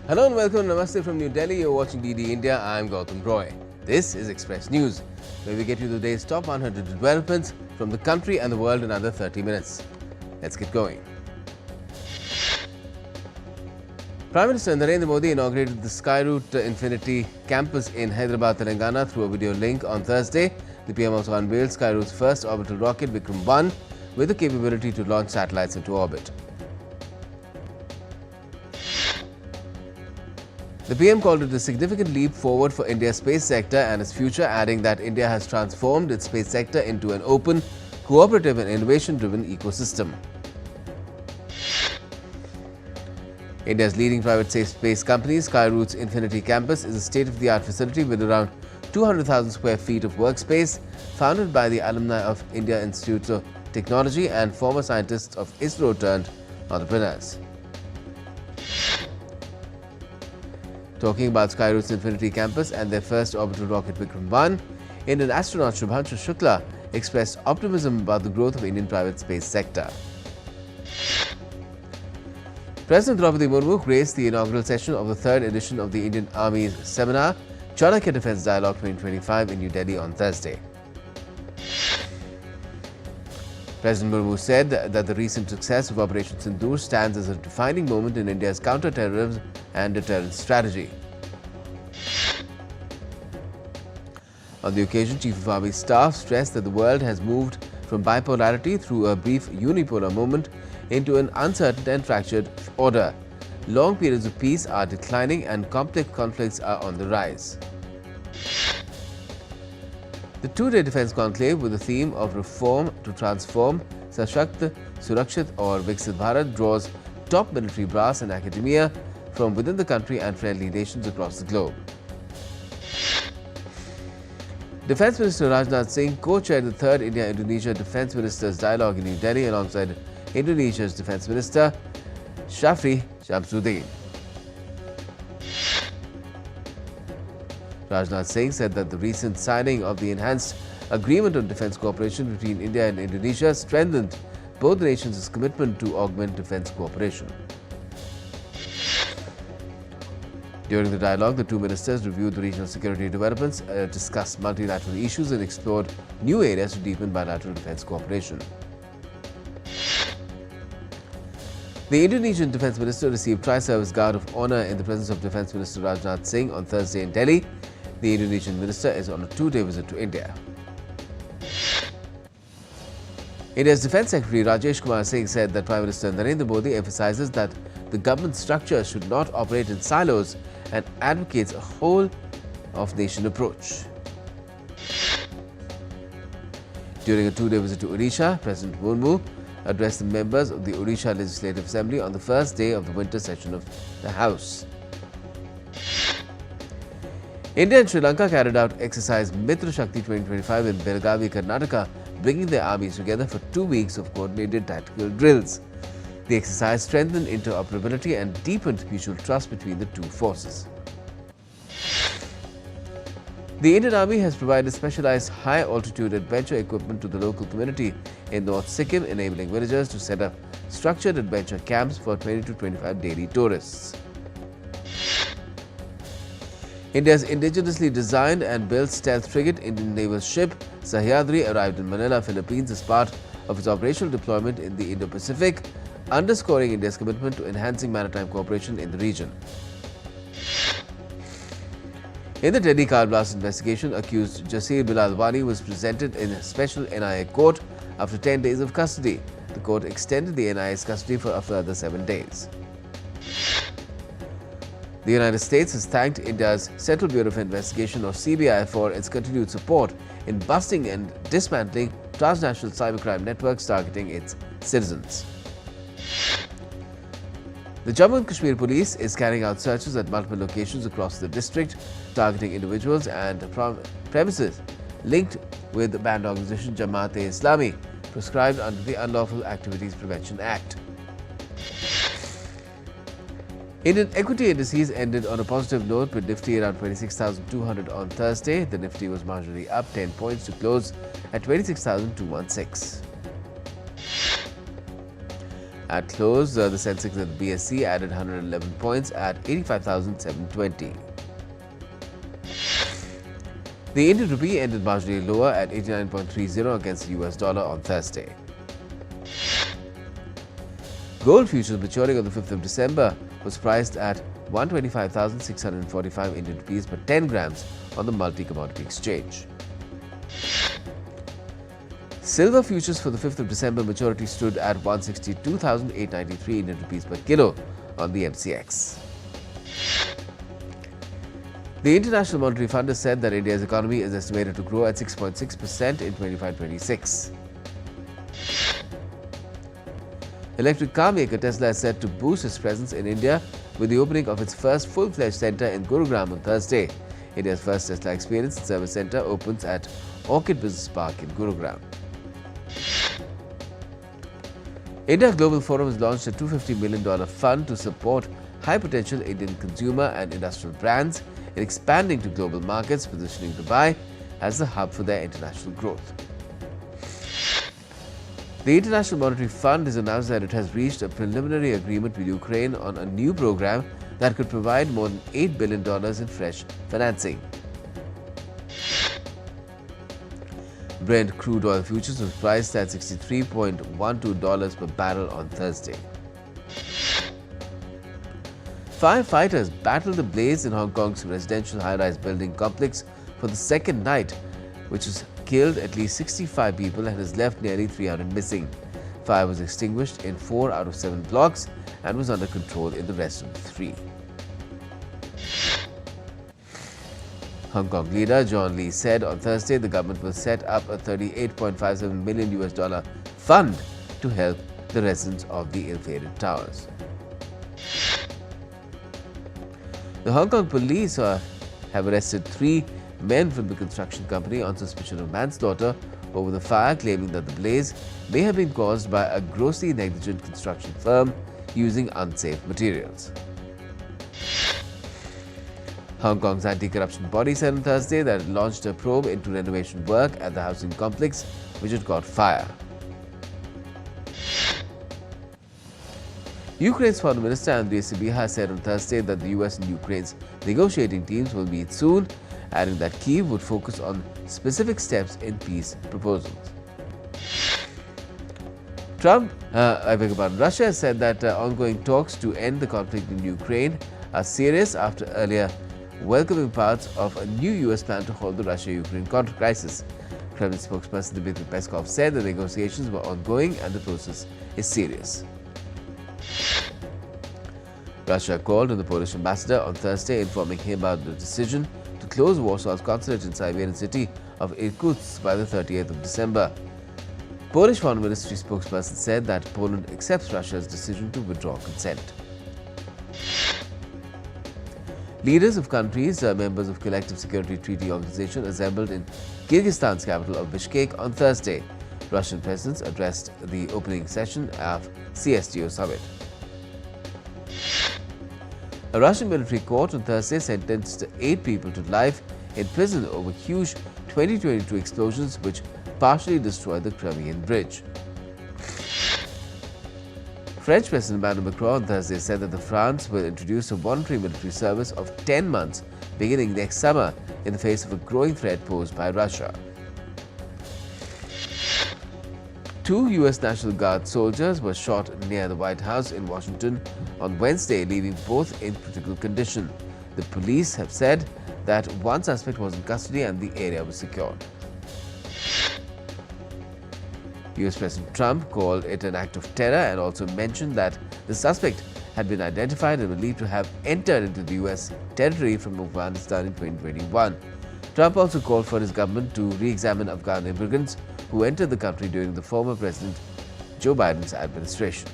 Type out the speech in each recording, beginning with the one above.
Hello and welcome. Namaste from New Delhi. You're watching DD India. I'm Gautam Roy. This is Express News, where we get you today's top 100 developments from the country and the world in under 30 minutes. Let's get going. Prime Minister Narendra Modi inaugurated the Skyroot Infinity campus in Hyderabad, Telangana through a video link on Thursday. The PM also unveiled Skyroot's first orbital rocket, Vikram 1, with the capability to launch satellites into orbit. The PM called it a significant leap forward for India's space sector and its future, adding that India has transformed its space sector into an open, cooperative and innovation-driven ecosystem. India's leading private space company, Skyroot's Infinity Campus, is a state-of-the-art facility with around 200,000 square feet of workspace, founded by the alumni of India Institute of Technology and former scientists of ISRO turned entrepreneurs. Talking about Skyroot's Infinity Campus and their first orbital rocket Vikram 1, Indian astronaut Shubhanshu Shukla expressed optimism about the growth of Indian private space sector. President Draupadi Murmu graced the inaugural session of the third edition of the Indian Army's seminar, Chanakya Defence Dialogue 2025 in New Delhi on Thursday. President Murmu said that the recent success of Operation Sindoor stands as a defining moment in India's counter-terrorism and deterrence strategy. On the occasion, Chief of Army Staff stressed that the world has moved from bipolarity through a brief unipolar moment into an uncertain and fractured order. Long periods of peace are declining and complex conflicts are on the rise. The two-day defence conclave with the theme of Reform to Transform, Sashakt, Surakshit or Viksit Bharat draws top military brass and academia from within the country and friendly nations across the globe. Defence Minister Rajnath Singh co-chaired the third India-Indonesia Defence Ministers Dialogue in New Delhi alongside Indonesia's Defence Minister Shafri Shamsuddin. Rajnath Singh said that the recent signing of the enhanced agreement on defence cooperation between India and Indonesia strengthened both nations' commitment to augment defence cooperation. During the dialogue, the two ministers reviewed the regional security developments, discussed multilateral issues and explored new areas to deepen bilateral defence cooperation. The Indonesian Defence Minister received Tri-Service Guard of Honour in the presence of Defence Minister Rajnath Singh on Thursday in Delhi. The Indonesian minister is on a two-day visit to India. India's Defence Secretary Rajesh Kumar Singh said that Prime Minister Narendra Modi emphasises that the government structure should not operate in silos and advocates a whole-of-nation approach. During a two-day visit to Odisha, President Murmu addressed the members of the Odisha Legislative Assembly on the first day of the winter session of the House. India and Sri Lanka carried out exercise Mitra Shakti 2025 in Belgavi, Karnataka, bringing their armies together for 2 weeks of coordinated tactical drills. The exercise strengthened interoperability and deepened mutual trust between the two forces. The Indian Army has provided specialized high-altitude adventure equipment to the local community in North Sikkim, enabling villagers to set up structured adventure camps for 20 to 25 daily tourists. India's indigenously designed and built stealth frigate Indian naval ship Sahyadri arrived in Manila, Philippines as part of its operational deployment in the Indo-Pacific, underscoring India's commitment to enhancing maritime cooperation in the region. In the Delhi car blast investigation, accused Jasir Bilalwani was presented in a special NIA court after 10 days of custody. The court extended the NIA's custody for a further 7 days. The United States has thanked India's Central Bureau of Investigation or CBI for its continued support in busting and dismantling transnational cybercrime networks targeting its citizens. The Jammu and Kashmir Police is carrying out searches at multiple locations across the district, targeting individuals and premises linked with the banned organisation Jamaat-e-Islami, prescribed under the Unlawful Activities Prevention Act. Indian equity indices ended on a positive note with Nifty around 26,200 on Thursday. The Nifty was marginally up 10 points to close at 26,216. At close, the Sensex and the BSE added 111 points at 85,720. The Indian rupee ended marginally lower at 89.30 against the US dollar on Thursday. Gold futures maturing on the 5th of December was priced at 125,645 Indian rupees per 10 grams on the multi-commodity exchange. Silver futures for the 5th of December maturity stood at 162,893 Indian rupees per kilo on the MCX. The International Monetary Fund has said that India's economy is estimated to grow at 6.6% in 25-26. Electric car maker Tesla is set to boost its presence in India with the opening of its first full-fledged centre in Gurugram on Thursday. India's first Tesla Experience and Service Centre opens at Orchid Business Park in Gurugram. India Global Forum has launched a $250 million fund to support high-potential Indian consumer and industrial brands in expanding to global markets, positioning Dubai as the hub for their international growth. The International Monetary Fund has announced that it has reached a preliminary agreement with Ukraine on a new program that could provide more than $8 billion in fresh financing. Brent crude oil futures was priced at $63.12 per barrel on Thursday. Firefighters battled a blaze in Hong Kong's residential high-rise building complex for the second night, which has killed at least 65 people and has left nearly 300 missing. Fire was extinguished in 4 out of 7 blocks and was under control in the rest of the 3. Hong Kong leader John Lee said on Thursday the government will set up a $38.57 million fund to help the residents of the ill-fated towers. The Hong Kong police have arrested 3 men from the construction company on suspicion of manslaughter over the fire, claiming that the blaze may have been caused by a grossly negligent construction firm using unsafe materials. Hong Kong's anti-corruption body said on Thursday that it launched a probe into renovation work at the housing complex, which had caught fire. Ukraine's Foreign Minister Andriy Sybiha said on Thursday that the US and Ukraine's negotiating teams will meet soon, adding that Kyiv would focus on specific steps in peace proposals. Russia has said that ongoing talks to end the conflict in Ukraine are serious after earlier welcoming parts of a new US plan to halt the Russia-Ukraine crisis. Kremlin spokesperson Dmitry Peskov said the negotiations were ongoing and the process is serious. Russia called on the Polish ambassador on Thursday, informing him about the decision to close Warsaw's consulate in Siberian city of Irkutsk by the 30th of December. Polish Foreign Ministry spokesperson said that Poland accepts Russia's decision to withdraw consent. Leaders of countries members of Collective Security Treaty Organization assembled in Kyrgyzstan's capital of Bishkek on Thursday. Russian presidents addressed the opening session of CSTO summit. A Russian military court on Thursday sentenced 8 people to life in prison over huge 2022 explosions which partially destroyed the Crimean Bridge. French President Emmanuel Macron on Thursday said that France will introduce a voluntary military service of 10 months beginning next summer in the face of a growing threat posed by Russia. 2 US National Guard soldiers were shot near the White House in Washington on Wednesday, leaving both in critical condition. The police have said that one suspect was in custody and the area was secured. US President Trump called it an act of terror and also mentioned that the suspect had been identified and believed to have entered into the US territory from Afghanistan in 2021. Trump also called for his government to re-examine Afghan immigrants who entered the country during the former President Joe Biden's administration.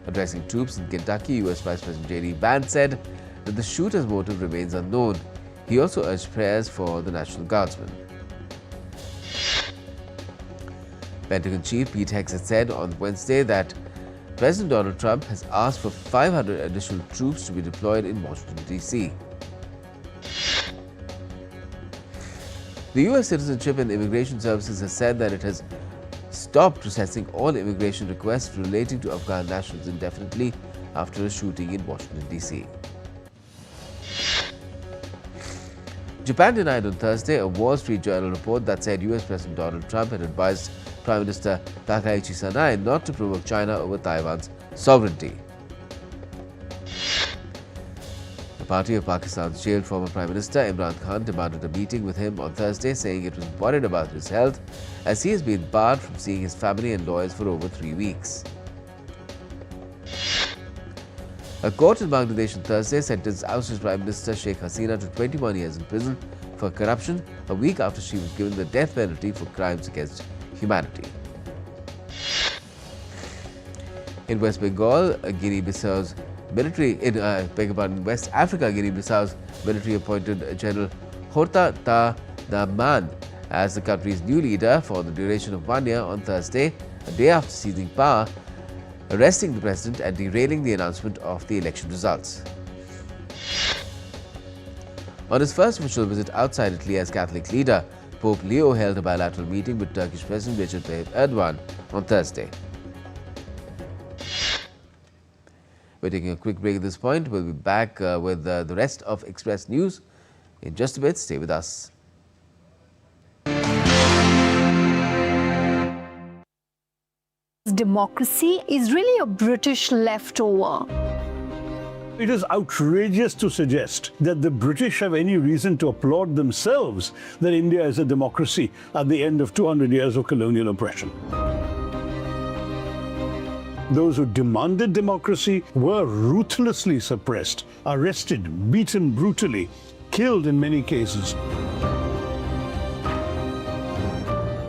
Addressing troops in Kentucky, US Vice President J.D. Vance said that the shooter's motive remains unknown. He also urged prayers for the National Guardsmen. Pentagon Chief Pete Hegseth said on Wednesday that President Donald Trump has asked for 500 additional troops to be deployed in Washington, D.C. The U.S. Citizenship and Immigration Services has said that it has stopped processing all immigration requests relating to Afghan nationals indefinitely after a shooting in Washington, D.C. Japan denied on Thursday a Wall Street Journal report that said US President Donald Trump had advised Prime Minister Takaichi Sanae not to provoke China over Taiwan's sovereignty. The party of Pakistan's jailed former Prime Minister Imran Khan demanded a meeting with him on Thursday, saying it was worried about his health as he has been barred from seeing his family and lawyers for over 3 weeks. A court in Bangladesh on Thursday sentenced ousted Prime Minister Sheikh Hasina to 21 years in prison for corruption, a week after she was given the death penalty for crimes against humanity. In West Bengal, Guinea-Bissau's West Africa, Guinea-Bissau's military appointed General Horta Daman as the country's new leader for the duration of 1 year on Thursday, a day after seizing power, arresting the president and derailing the announcement of the election results. On his first official visit outside Italy as Catholic leader, Pope Leo held a bilateral meeting with Turkish President Recep Tayyip Erdogan on Thursday. We're taking a quick break at this point. We'll be back with the rest of Express News in just a bit. Stay with us. Democracy is really a British leftover. It is outrageous to suggest that the British have any reason to applaud themselves that India is a democracy at the end of 200 years of colonial oppression. Those who demanded democracy were ruthlessly suppressed, arrested, beaten brutally, killed in many cases.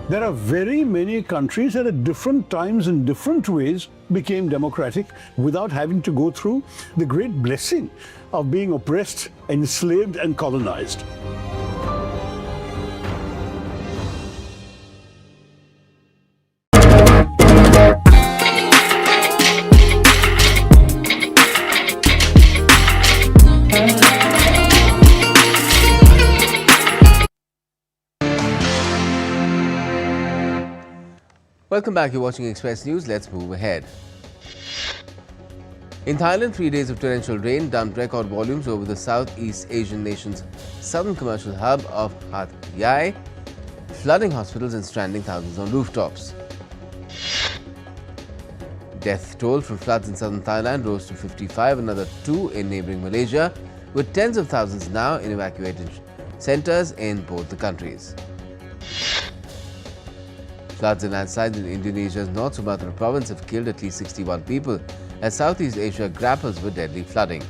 There are very many countries that at different times in different ways became democratic without having to go through the great blessing of being oppressed, enslaved and colonized. Welcome back. You're watching Express News. Let's move ahead. In Thailand, 3 days of torrential rain dumped record volumes over the Southeast Asian nation's southern commercial hub of Hat Yai, flooding hospitals and stranding thousands on rooftops. Death toll from floods in southern Thailand rose to 55, another 2 in neighbouring Malaysia, with tens of thousands now in evacuated centres in both the countries. Floods and landslides in Indonesia's North Sumatra province have killed at least 61 people as Southeast Asia grapples with deadly flooding.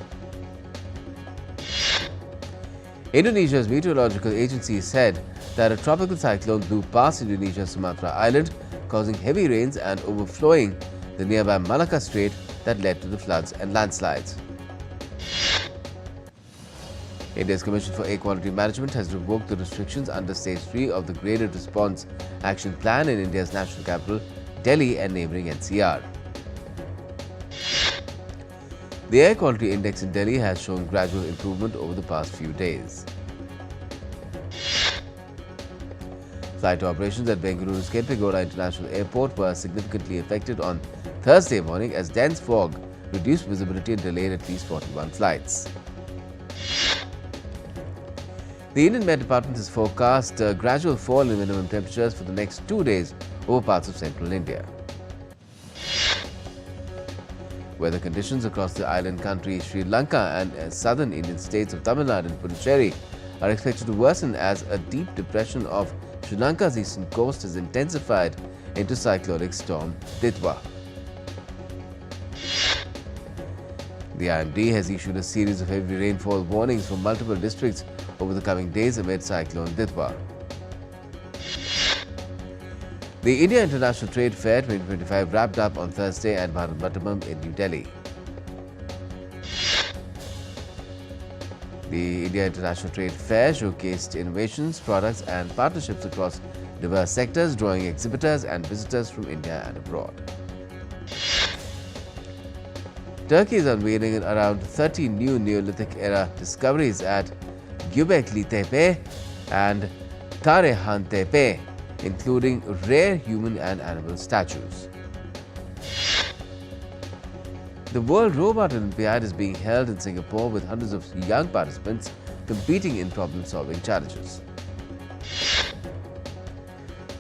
Indonesia's meteorological agency said that a tropical cyclone blew past Indonesia's Sumatra island, causing heavy rains and overflowing the nearby Malacca Strait that led to the floods and landslides. India's Commission for Air Quality Management has revoked the restrictions under Stage 3 of the Graded Response Action Plan in India's national capital, Delhi, and neighbouring NCR. The Air Quality Index in Delhi has shown gradual improvement over the past few days. Flight operations at Bengaluru's Kempegowda International Airport were significantly affected on Thursday morning as dense fog reduced visibility and delayed at least 41 flights. The Indian Met Department has forecast a gradual fall in minimum temperatures for the next 2 days over parts of central India. Weather conditions across the island country Sri Lanka and southern Indian states of Tamil Nadu and Puducherry are expected to worsen as a deep depression off Sri Lanka's eastern coast has intensified into cyclonic storm Ditwa. The IMD has issued a series of heavy rainfall warnings for multiple districts over the coming days amid cyclone Ditwa. The India International Trade Fair 2025 wrapped up on Thursday at Bharatmandalam in New Delhi. The India International Trade Fair showcased innovations, products and partnerships across diverse sectors, drawing exhibitors and visitors from India and abroad. Turkey is unveiling around 30 new Neolithic-era discoveries at Göbekli Tepe and Tarhan Tepe including rare human and animal statues. The World Robot Olympiad is being held in Singapore with hundreds of young participants competing in problem-solving challenges.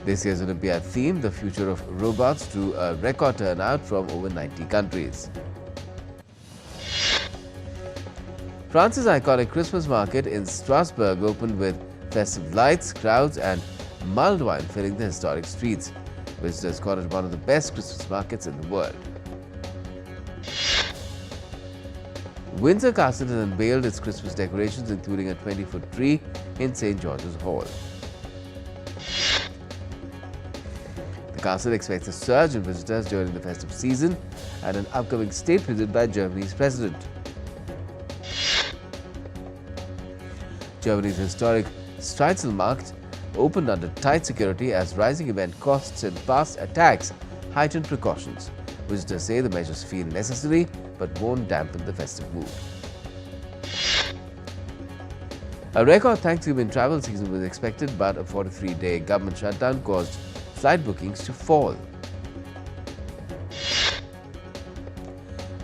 This year's Olympiad theme, the future of robots, drew a record turnout from over 90 countries. France's iconic Christmas market in Strasbourg opened with festive lights, crowds and mulled wine filling the historic streets. Visitors called it one of the best Christmas markets in the world. Windsor Castle has unveiled its Christmas decorations, including a 20-foot tree in St. George's Hall. The castle expects a surge in visitors during the festive season and an upcoming state visit by Germany's president. Germany's historic Streitzelmarkt opened under tight security as rising event costs and past attacks heightened precautions. Visitors say the measures feel necessary but won't dampen the festive mood. A record Thanksgiving travel season was expected, but a 43-day government shutdown caused flight bookings to fall.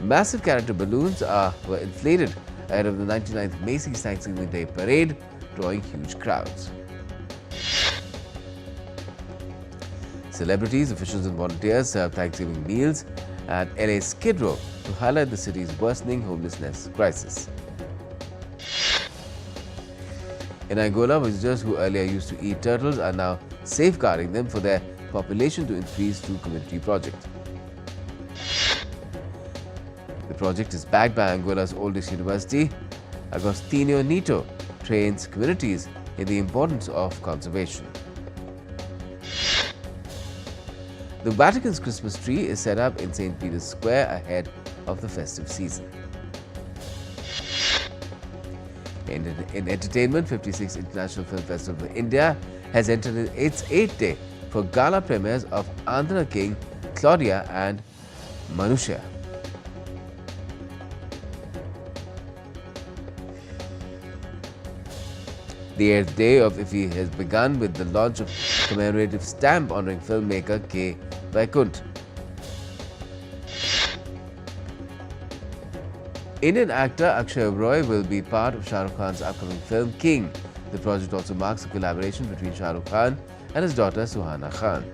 Massive character balloons were inflated ahead of the 99th Macy's Thanksgiving Day Parade, drawing huge crowds. Celebrities, officials and volunteers served Thanksgiving meals at LA's Skid Row to highlight the city's worsening homelessness crisis. In Angola, visitors who earlier used to eat turtles are now safeguarding them for their population to increase through community project. The project is backed by Angola's oldest university. Agostinho Neto trains communities in the importance of conservation. The Vatican's Christmas tree is set up in St. Peter's Square ahead of the festive season. In entertainment, 56th International Film Festival of India has entered its 8th day for gala premieres of Andhra King, Claudia and Manusha. The 8th day of IFFI has begun with the launch of commemorative stamp honouring filmmaker K. Vaikunt. Indian actor Akshay Roy will be part of Shah Rukh Khan's upcoming film King. The project also marks a collaboration between Shah Rukh Khan and his daughter Suhana Khan.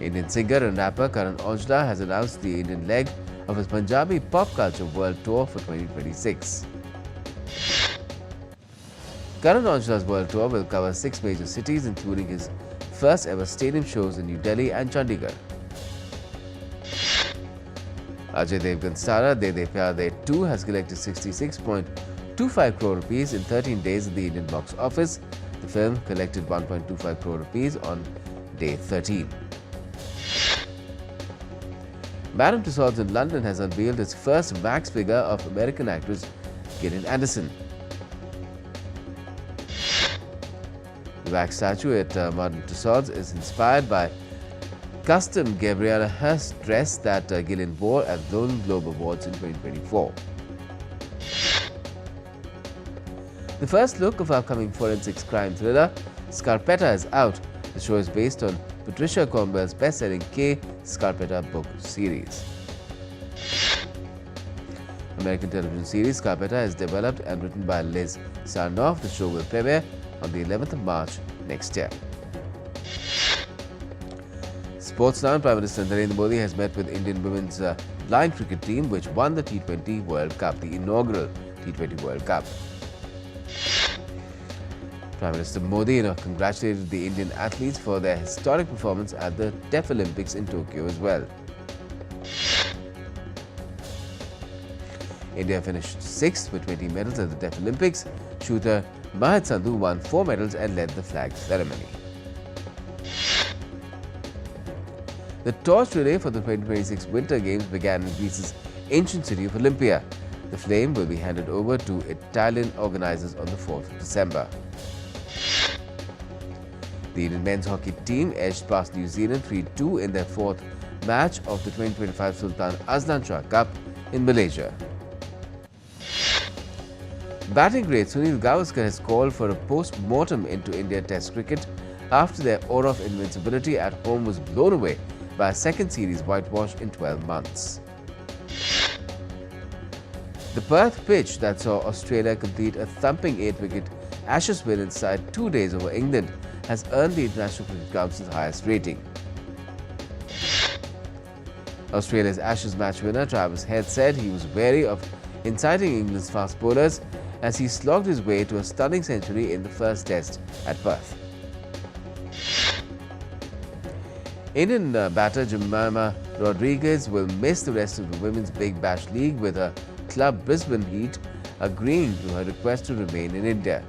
Indian singer and rapper Karan Aujla has announced the Indian leg of his Punjabi pop culture world tour for 2026. Karan Aujla's world tour will cover 6 major cities, including his first ever stadium shows in New Delhi and Chandigarh. Ajay Devgan's star De De Pyar De 2 has collected 66.25 crore rupees in 13 days at the Indian box office. The film collected 1.25 crore rupees on day 13. Madame Tussauds in London has unveiled its first wax figure of American actress Gillian Anderson. The wax statue at Madame Tussauds is inspired by custom Gabriella Hearst dress that Gillian wore at the Golden Globe Awards in 2024. The first look of upcoming forensics crime thriller Scarpetta is out. The show is based on Patricia Cornwell's best-selling K. Scarpetta book series. American television series Scarpetta is developed and written by Liz Sarnoff. The show will premiere on the 11th of March next year. Sports now. Prime Minister Narendra Modi has met with Indian women's blind cricket team, which won the T20 World Cup, the inaugural T20 World Cup. Prime Minister Modi congratulated the Indian athletes for their historic performance at the Deaf Olympics in Tokyo as well. India finished 6th with 20 medals at the Deaf Olympics. Shooter Mahit Sandhu won 4 medals and led the flag ceremony. The torch relay for the 2026 Winter Games began in Greece's ancient city of Olympia. The flame will be handed over to Italian organizers on the 4th of December. The Indian men's hockey team edged past New Zealand 3-2 in their 4th match of the 2025 Sultan Azlan Shah Cup in Malaysia. Batting great Sunil Gavaskar has called for a post-mortem into India Test cricket after their aura of invincibility at home was blown away by a second series whitewash in 12 months. The Perth pitch that saw Australia complete a thumping 8-wicket Ashes win inside 2 days over England has earned the International Cricket Council's highest rating. Australia's Ashes match winner Travis Head said he was wary of inciting England's fast bowlers as he slogged his way to a stunning century in the first test at Perth. Indian batter Jemima Rodriguez will miss the rest of the Women's Big Bash League with her club Brisbane Heat agreeing to her request to remain in India.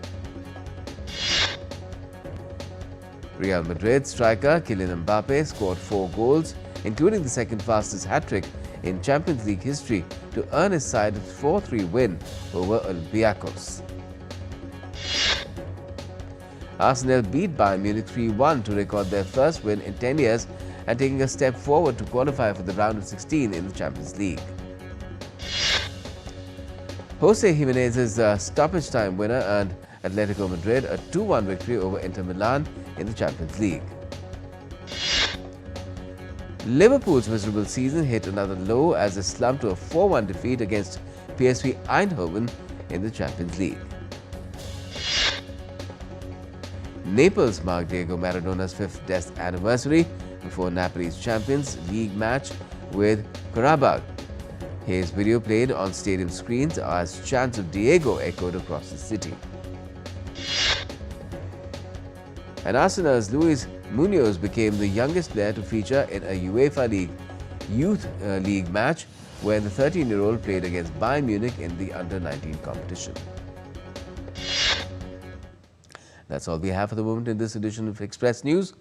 Real Madrid striker Kylian Mbappe scored 4 goals, including the second fastest hat-trick in Champions League history, to earn his side a 4-3 win over Olympiacos. Arsenal beat Bayern Munich 3-1 to record their first win in 10 years and taking a step forward to qualify for the round of 16 in the Champions League. Jose Jimenez's stoppage time winner earned Atletico Madrid a 2-1 victory over Inter Milan in the Champions League. Liverpool's miserable season hit another low as they slumped to a 4-1 defeat against PSV Eindhoven in the Champions League. Naples marked Diego Maradona's 5th death anniversary before Napoli's Champions League match with Qarabag. His video played on stadium screens as chants of Diego echoed across the city. And Arsenal's Luis Munoz became the youngest player to feature in a UEFA League Youth League match where the 13-year-old played against Bayern Munich in the Under-19 competition. That's all we have for the moment in this edition of Express News.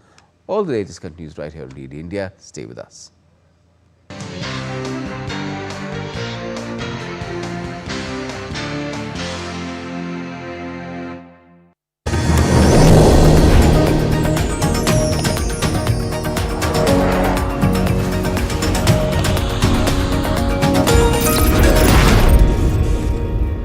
All the latest continues right here on DD India. Stay with us.